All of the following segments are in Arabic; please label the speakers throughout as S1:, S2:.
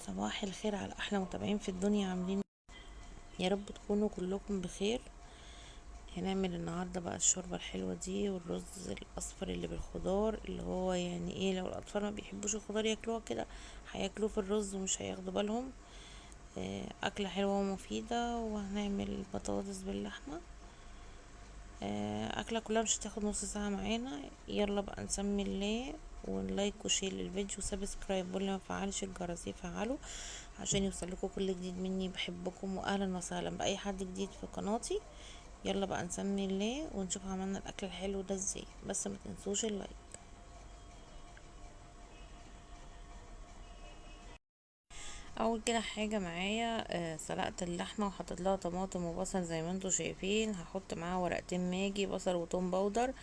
S1: صباح الخير على احلى متابعين في الدنيا، عاملين يا رب تكونوا كلكم بخير. هنعمل النهارده بقى الشوربه الحلوه دي والرز الاصفر اللي بالخضار، اللي هو يعني ايه، لو الاطفال ما بيحبوش الخضار ياكلوها كده هياكلوه في الرز ومش هياخدوا بالهم. اكله حلوه ومفيده. وهنعمل بطاطس باللحمه. اكله كلها مش هتاخد نص ساعه معانا. يلا بقى نسمي الله، ونلايك وشير للفيديو وسبسكرايب، واللي ما فعلش الجرس يفعله عشان يوصلكوا كل جديد مني. بحبكم واهلا وسهلا باي حد جديد في قناتي. يلا بقى نسمي الله ونشوف عملنا الاكل الحلو ده ازاي، بس ما تنسوش اللايك. اول كده حاجه معايا سلقت اللحمه وحطيت لها طماطم وبصل زي ما انتوا شايفين. هحط معاها ورقتين ماجي، بصل وتوم باودر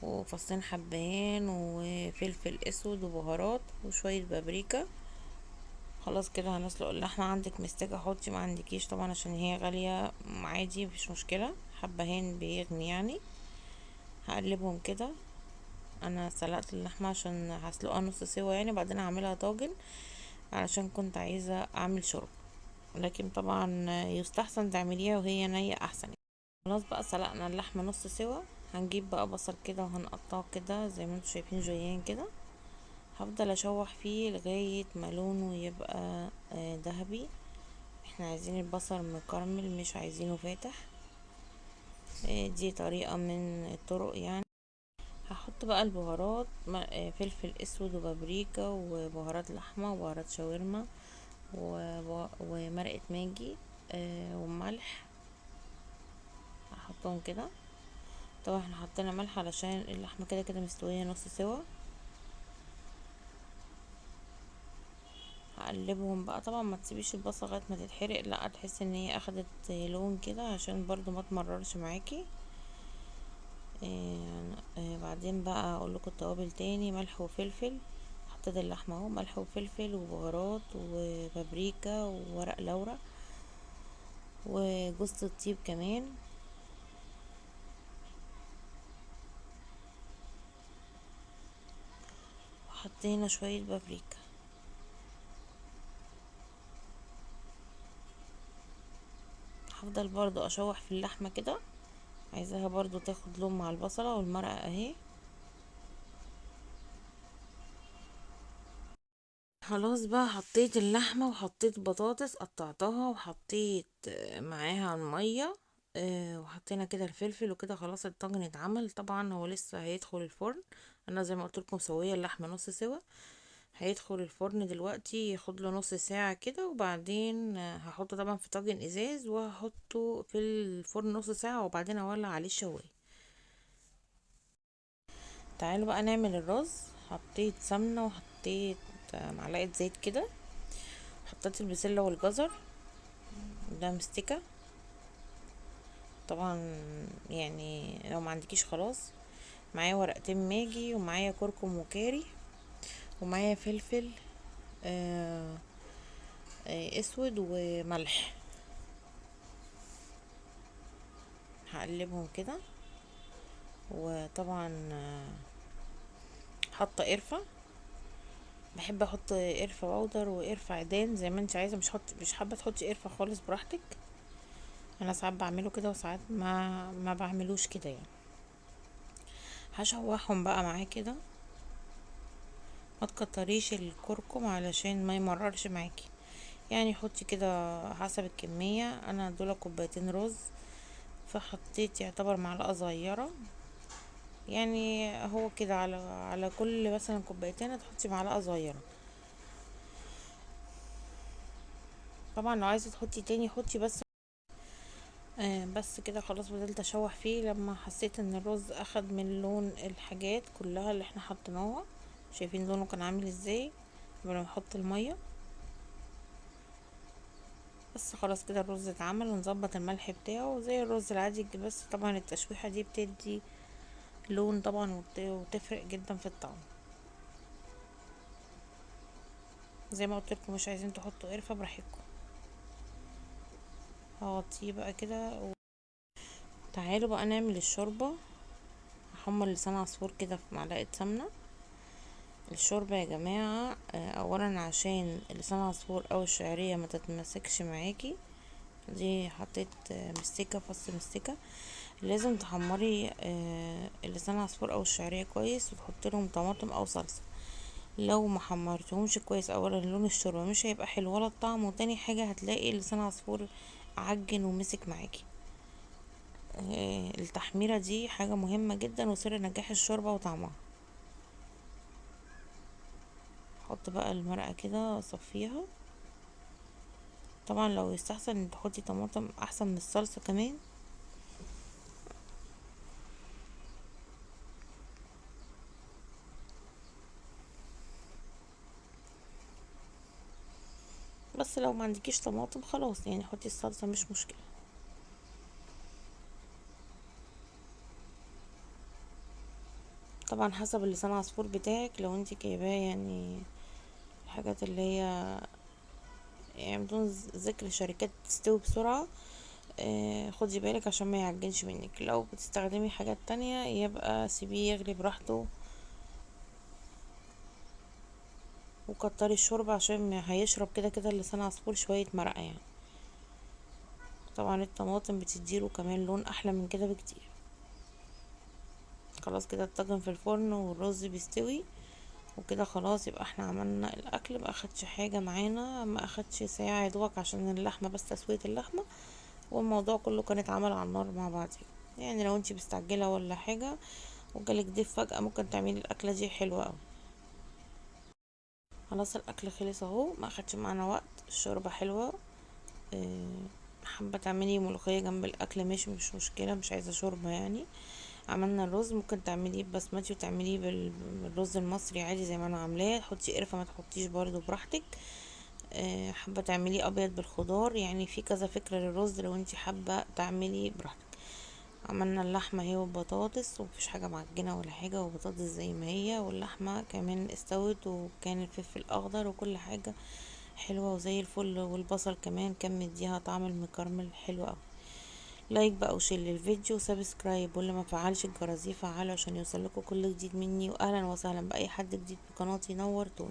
S1: وفصين حبهان وفلفل اسود وبهارات وشويه بابريكا. خلاص كده هنسلق اللحمه. عندك مستكه حطي، ما عندكيش طبعا عشان هي غاليه عادي مفيش مشكله، حبهان بيغني يعني. هقلبهم كده. انا سلقت اللحمه عشان هسلقها نص سوا يعني، بعدين هعملها طاجن علشان كنت عايزه اعمل شرب، لكن طبعا يستحسن تعمليها وهي نية احسن. خلاص بقى سلقنا اللحمة نص سوا. هنجيب بقى بصل كده وهنقطعه كده زي ما انتوا شايفين جويين كده. هفضل اشوح فيه لغاية ما لونه يبقى ذهبي. احنا عايزين البصل مكرمل مش عايزينه فاتح. دي طريقة من الطرق يعني. هحط بقى البهارات، فلفل اسود وبابريكا وبهارات لحمة وبهارات شاورما ومرقة ماجي وملح. هحطهم كده. طبعا احنا حطينا ملح علشان اللحمه كده كده مستويه نص سوا. هقلبهم بقى. طبعا ما تسيبيش البصل لغايه ما تتحرق، لا تحس ان هي اخدت لون كده عشان برضو ما تمررش معاكي. بعدين بقى اقول لكم التوابل تاني: ملح وفلفل. حطيت اللحمه اهو، ملح وفلفل وبهارات وبابريكا وورق لورا وجوز الطيب كمان. وحطينا شويه بابريكا. هفضل برضو اشوح في اللحمه كده، عايزاها برضو تاخد لون مع البصلة والمرقة اهي. خلاص بقى حطيت اللحمة وحطيت بطاطس قطعتها وحطيت معاها المية. وحطينا كده الفلفل وكده. خلاص الطاجن اتعمل. طبعا هو لسه هيدخل الفرن. انا زي ما قلت لكم مسويه اللحمه نص سوا. هيدخل الفرن دلوقتي ياخد له نص ساعه كده، وبعدين هحطه طبعا في طاجن ازاز وهحطه في الفرن نص ساعه، وبعدين اولع عليه الشوايه. تعالوا بقى نعمل الرز. حطيت سمنة وحطيت معلقة زيت كده. حطيت البسلة والجزر، ده مستكة طبعا يعني، لو ما عندكيش خلاص. معايا ورقتين ماجي ومعايا كركم وكاري ومعايا فلفل آه اسود وملح. هقلبهم كده. وطبعا حاطه قرفه. بحب احط قرفه بودر وقرفه عيدان زي ما انت عايزه. مش حابه تحطي قرفه خالص براحتك. انا ساعات بعمله كده وساعات ما بعملوش كده يعني. هشوحهم بقى معاه كده. ما تكتريش الكركم علشان ما يمررش معاكي يعني. حطي كده حسب الكمية. انا دول كوبايتين رز، فحطيت يعتبر معلقة صغيرة يعني. هو كده على كل مثلا كوبايتين هتحطي معلقة صغيرة. طبعا لو عايزة تحطي تاني حطي بس. بس كده خلاص. فضلت اشوح فيه لما حسيت ان الرز اخد من لون الحاجات كلها اللي احنا حطيناها. شايفين لونه كان عامل ازاي قبل ما احط الميه. بس خلاص كده الرز اتعمل، ونظبط الملح بتاعه زي الرز العادي. بس طبعا التشويحه دي بتدي لون طبعا وتفرق جدا في الطعم. زي ما قلت لكم مش عايزين تحطوا قرفه براحتكم. هغطيه بقى كده تعالوا بقى نعمل الشوربه. هحمر لسان عصفور كده في معلقه سمنه. الشوربة يا جماعة، اولا عشان لسان عصفور او الشعرية ما تتمسكش معاكي، دي حطيت مستكة، فص مستكة. لازم تحمري اللسان عصفور او الشعرية كويس، وتحطي لهم طماطم او صلصة. لو ما حمرتهمش كويس، اولا لون الشوربة مش هيبقى حلو ولا الطعم، وتاني حاجة هتلاقي لسان عصفور عجن ومسك معاكي. التحميرة دي حاجة مهمة جدا وسر نجاح الشوربة وطعمها. حط بقى المرقة كده، صفيها. طبعا لو يستحسن ان تحطي طماطم احسن من الصلصة كمان. بس لو ما عندكيش طماطم خلاص، يعني حطي الصلصة مش مشكلة. طبعا حسب اللسان عصفور بتاعك، لو انت جايباه يعني الحاجات اللي هي يعني بدون ذكر شركات تستوي بسرعة، خدي بالك عشان ما يعجنش منك. لو بتستخدمي حاجات تانية يبقى سيبيه يغلي براحته، وكتري الشوربة عشان هيشرب كده كده اللسان عصفور شوية مرقة يعني. طبعا الطماطم بتديله كمان لون احلى من كده بكتير. خلاص كده الطاجن في الفرن والرز بيستوي، وكده خلاص يبقى احنا عملنا الاكل. ما اخدش حاجة معانا، ما اخدش ساعة يدوق عشان اللحمة بس، تسوية اللحمة، والموضوع كله كان اتعمل على النار مع بعض. يعني لو انتي مستعجلة ولا حاجة وجالك ضيف فجأة، ممكن تعملي الاكلة دي حلوة اوي. خلاص الاكل خلص اهو، ما اخدش معانا وقت. الشوربة حلوة. اه، حابة تعملي ملوخية جنب الاكل مش مشكلة، مش عايزة شوربة يعني. عملنا الرز، ممكن تعمليه بسمتي وتعمليه بالرز المصري عادي زي ما انا عاملاه. تحطي قرفة ما تحطيش برضو براحتك. حابة تعمليه ابيض بالخضار، يعني في كذا فكرة للرز لو انتي حابة تعملي براحتك. عملنا اللحمة اهي والبطاطس، ومفيش حاجة معجنة ولا حاجة، وبطاطس زي ما هي، واللحمة كمان استوت، وكان الفلفل اخضر وكل حاجة حلوة وزي الفل، والبصل كمان كان مديها طعم المكرمل حلو اوي. لايك بقى وشير للفيديو وسبسكرايب، واللي ما فعلش الجرس يفعله عشان يوصلكوا كل جديد مني. واهلا وسهلا باي حد جديد في قناتي، نورتوني.